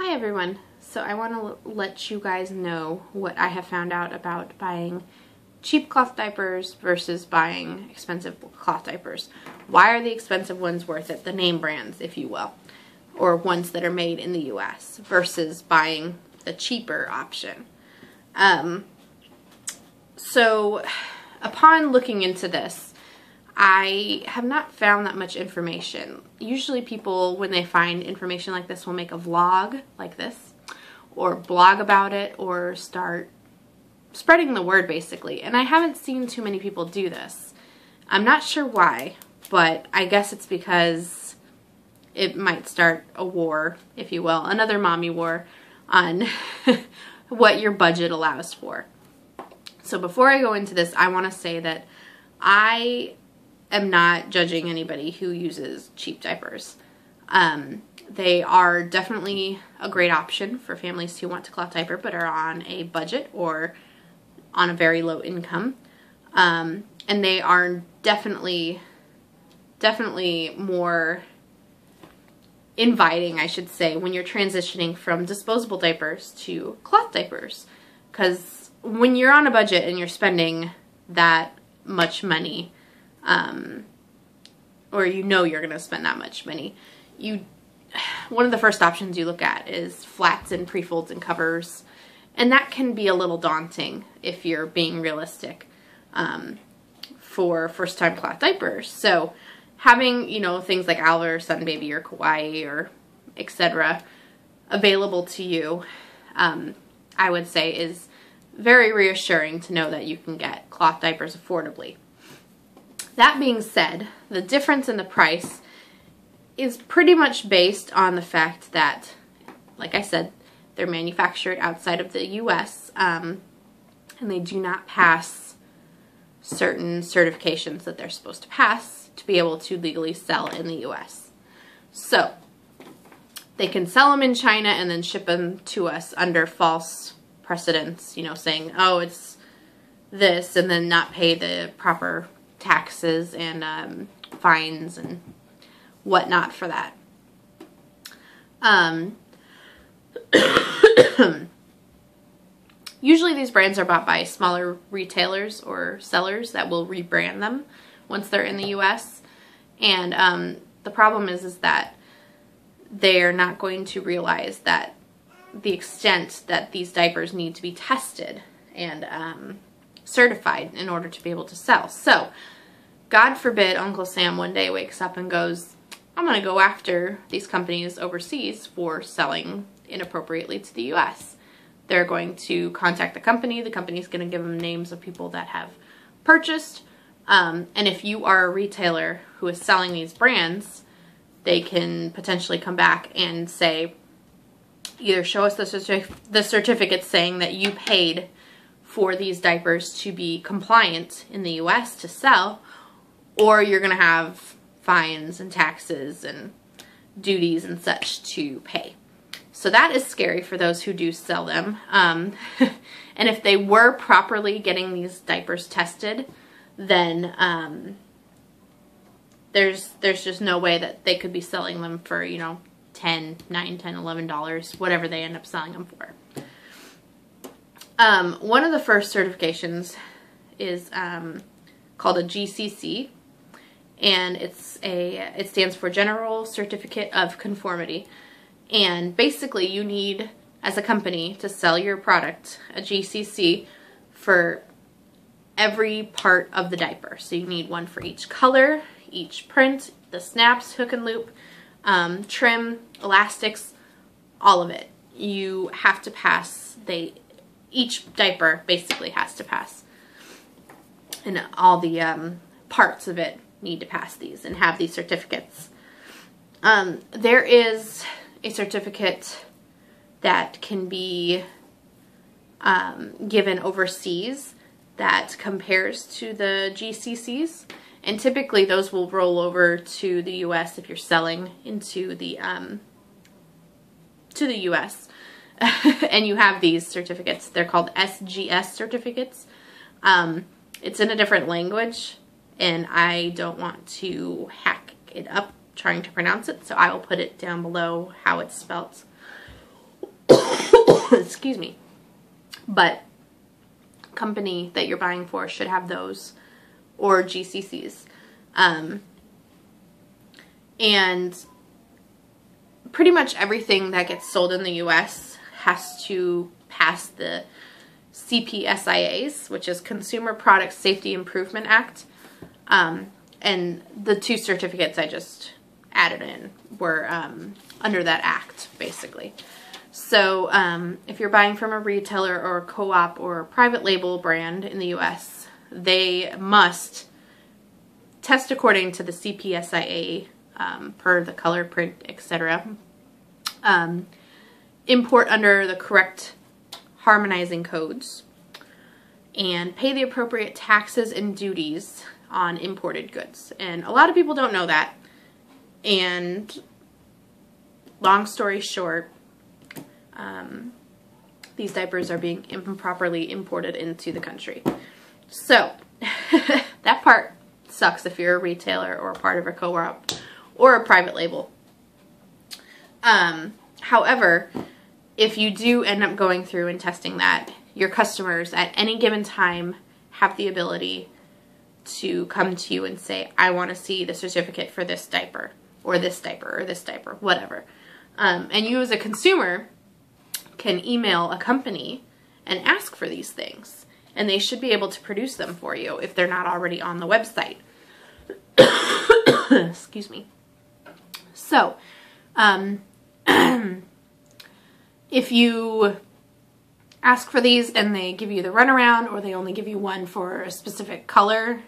Hi everyone. So I want to let you guys know what I have found out about buying cheap cloth diapers versus buying expensive cloth diapers. Why are the expensive ones worth it? The name brands, if you will, or ones that are made in the US versus buying the cheaper option. So upon looking into this, I have not found that much information. Usually people, when they find information like this, will make a vlog like this, or blog about it, or start spreading the word basically. And I haven't seen too many people do this. I'm not sure why, but I guess it's because it might start a war, if you will, another mommy war on what your budget allows for. So before I go into this, I want to say that I am not judging anybody who uses cheap diapers. They are definitely a great option for families who want to cloth diaper but are on a budget or on a very low income. And they are definitely more inviting, I should say, when you're transitioning from disposable diapers to cloth diapers. Because when you're on a budget and you're spending that much money, or you know you're going to spend that much money, one of the first options you look at is flats and pre-folds and covers, and that can be a little daunting if you're being realistic for first-time cloth diapers. So having, you know, things like Alva or Sun Baby or Kawaii or etc. available to you, I would say is very reassuring to know that you can get cloth diapers affordably. That being said, the difference in the price is pretty much based on the fact that, like I said, they're manufactured outside of the US, and they do not pass certain certifications that they're supposed to pass to be able to legally sell in the US. So they can sell them in China and then ship them to us under false precedents, you know, saying, oh, it's this, and then not pay the proper taxes and fines and whatnot for that. Usually these brands are bought by smaller retailers or sellers that will rebrand them once they're in the US. And the problem is that they're not going to realize that the extent that these diapers need to be tested and certified in order to be able to sell. So, God forbid Uncle Sam one day wakes up and goes, I'm going to go after these companies overseas for selling inappropriately to the US. They're going to contact the company's going to give them names of people that have purchased, and if you are a retailer who is selling these brands, they can potentially come back and say, either show us the certificate saying that you paid for these diapers to be compliant in the US to sell, or you're going to have fines and taxes and duties and such to pay. So that is scary for those who do sell them. And if they were properly getting these diapers tested, then there's just no way that they could be selling them for, you know, $10, $9, $10, $11, whatever they end up selling them for. One of the first certifications is called a GCC, and it stands for General Certificate of Conformity. And basically you need, as a company, to sell your product, a GCC, for every part of the diaper. So you need one for each color, each print, the snaps, hook and loop, trim, elastics, all of it. You have to pass, each diaper basically has to pass. And all the parts of it need to pass these and have these certificates. There is a certificate that can be given overseas that compares to the GCCs, and typically those will roll over to the US if you're selling into the to the US. And you have these certificates. They're called SGS certificates. It's in a different language, and I don't want to hack it up trying to pronounce it, so I will put it down below how it's spelled. Excuse me. But company that you're buying for should have those, or GCCs. And pretty much everything that gets sold in the US has to pass the CPSIAs, which is Consumer Product Safety Improvement Act. And the 2 certificates I just added in were under that act, basically. So if you're buying from a retailer or a co-op or a private label brand in the US, they must test according to the CPSIA per the color, print, etc. Import under the correct harmonizing codes, and pay the appropriate taxes and duties on imported goods. And a lot of people don't know that. And long story short, these diapers are being improperly imported into the country. So that part sucks if you're a retailer or a part of a co-op or a private label. However, if you do end up going through and testing that, your customers at any given time have the ability to come to you and say, I want to see the certificate for this diaper, or this diaper, or this diaper, whatever. And you as a consumer can email a company and ask for these things, and they should be able to produce them for you if they're not already on the website. Excuse me. So, if you ask for these and they give you the runaround, or they only give you one for a specific color,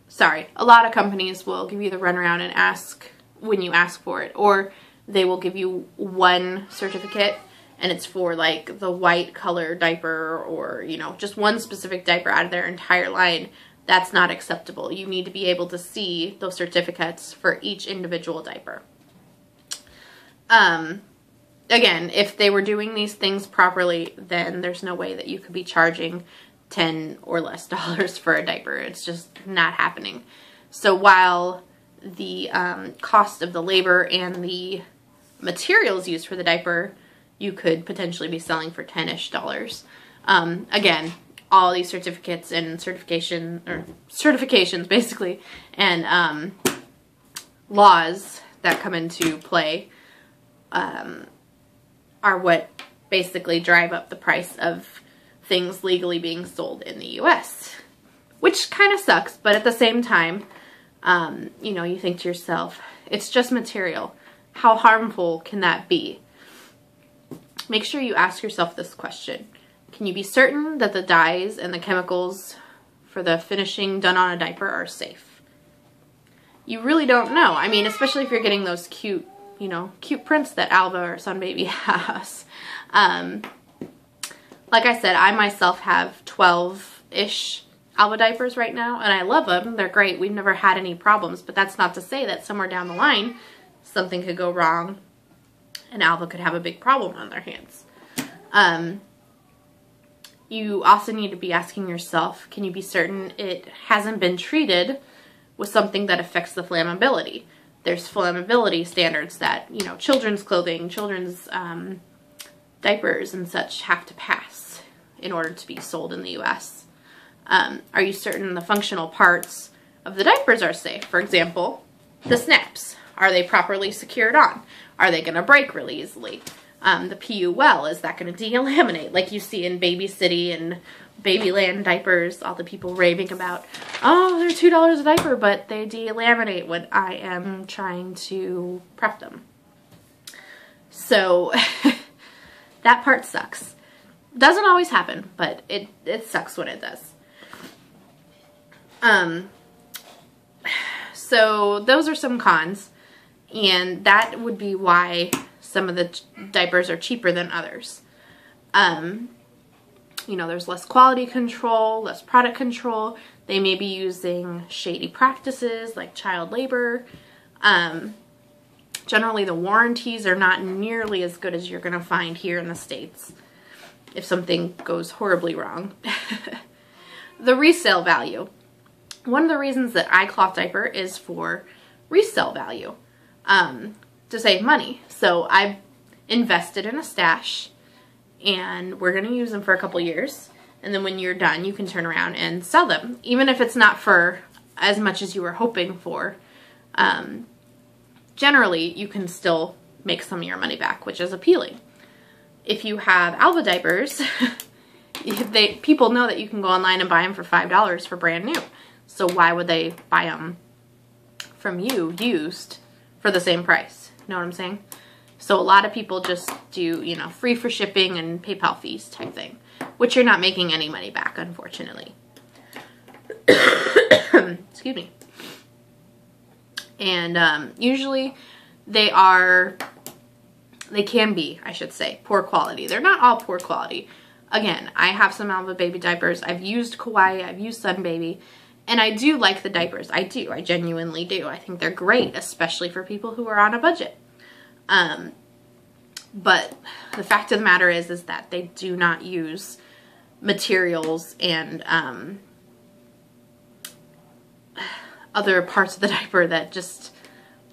sorry, a lot of companies will give you the runaround and ask when you ask for it, or they will give you one certificate and it's for like the white color diaper, or, you know, just one specific diaper out of their entire line. That's not acceptable. You need to be able to see those certificates for each individual diaper. Again, if they were doing these things properly, then there's no way that you could be charging $10 or less for a diaper. It's just not happening. So while the cost of the labor and the materials used for the diaper, you could potentially be selling for $10-ish. Again, all these certificates and certifications basically, and laws that come into play are what basically drive up the price of things legally being sold in the US, which kind of sucks. But at the same time, you know, you think to yourself, it's just material. How harmful can that be? Make sure you ask yourself this question. Can you be certain that the dyes and the chemicals for the finishing done on a diaper are safe? You really don't know. I mean, especially if you're getting those cute, you know, cute prints that Alva or Sun Baby has. Like I said, I myself have 12-ish Alva diapers right now, and I love them. They're great. We've never had any problems, but that's not to say that somewhere down the line something could go wrong and Alva could have a big problem on their hands. You also need to be asking yourself, can you be certain it hasn't been treated with something that affects the flammability? There's flammability standards that, you know, children's clothing, children's diapers and such have to pass in order to be sold in the US. Are you certain the functional parts of the diapers are safe? For example, the snaps. Are they properly secured on? Are they going to break really easily? The PU well, is that going to delaminate like you see in Baby City and Babyland diapers, all the people raving about, oh, they're $2 a diaper, but they delaminate when I am trying to prep them. So that part sucks. Doesn't always happen, but it sucks when it does. So those are some cons, and that would be why some of the diapers are cheaper than others. You know, there's less quality control, less product control. They may be using shady practices like child labor. Generally, the warranties are not nearly as good as you're going to find here in the States if something goes horribly wrong. The resale value. One of the reasons that I cloth diaper is for resale value, to save money. So invested in a stash, and we're going to use them for a couple years. And then when you're done, you can turn around and sell them, even if it's not for as much as you were hoping for. Generally, you can still make some of your money back, which is appealing. If you have Alba diapers, people know that you can go online and buy them for $5 for brand new. So why would they buy them from you used for the same price? You know what I'm saying? So a lot of people just do, you know, free for shipping and PayPal fees type thing, which you're not making any money back, unfortunately. Excuse me. And usually they can be, I should say, poor quality. They're not all poor quality. Again, I have some Alba baby diapers. I've used Kawaii, I've used Sun Baby, and I do like the diapers. I do. I genuinely do. I think they're great, especially for people who are on a budget. But the fact of the matter is that they do not use materials and other parts of the diaper that just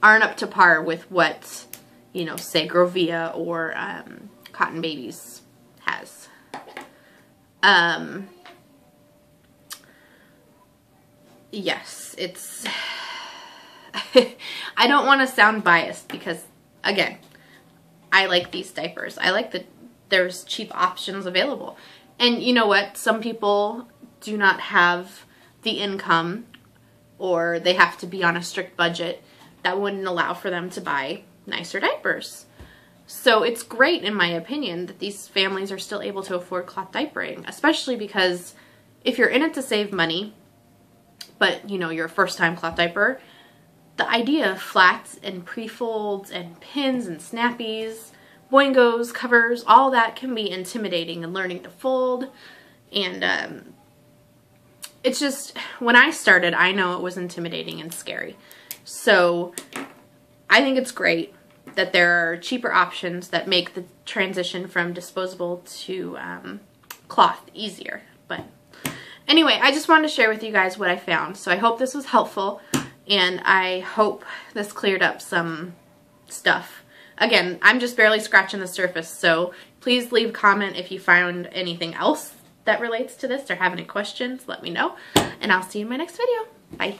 aren't up to par with what, you know, say Grovia or Cotton Babies has. Yes, it's... I don't want to sound biased because, again, I like these diapers. I like that there's cheap options available. And you know what? Some people do not have the income, or they have to be on a strict budget that wouldn't allow for them to buy nicer diapers. So it's great, in my opinion, that these families are still able to afford cloth diapering, especially because if you're in it to save money, but you know, you're a first-time cloth diaper, the idea of flats and pre-folds and pins and snappies, boingos, covers, all that can be intimidating, and learning to fold. And it's just, when I started, I know it was intimidating and scary. So I think it's great that there are cheaper options that make the transition from disposable to cloth easier. But anyway, I just wanted to share with you guys what I found. So I hope this was helpful, and I hope this cleared up some stuff. Again, I'm just barely scratching the surface, so please leave a comment if you found anything else that relates to this or have any questions. Let me know, and I'll see you in my next video. Bye.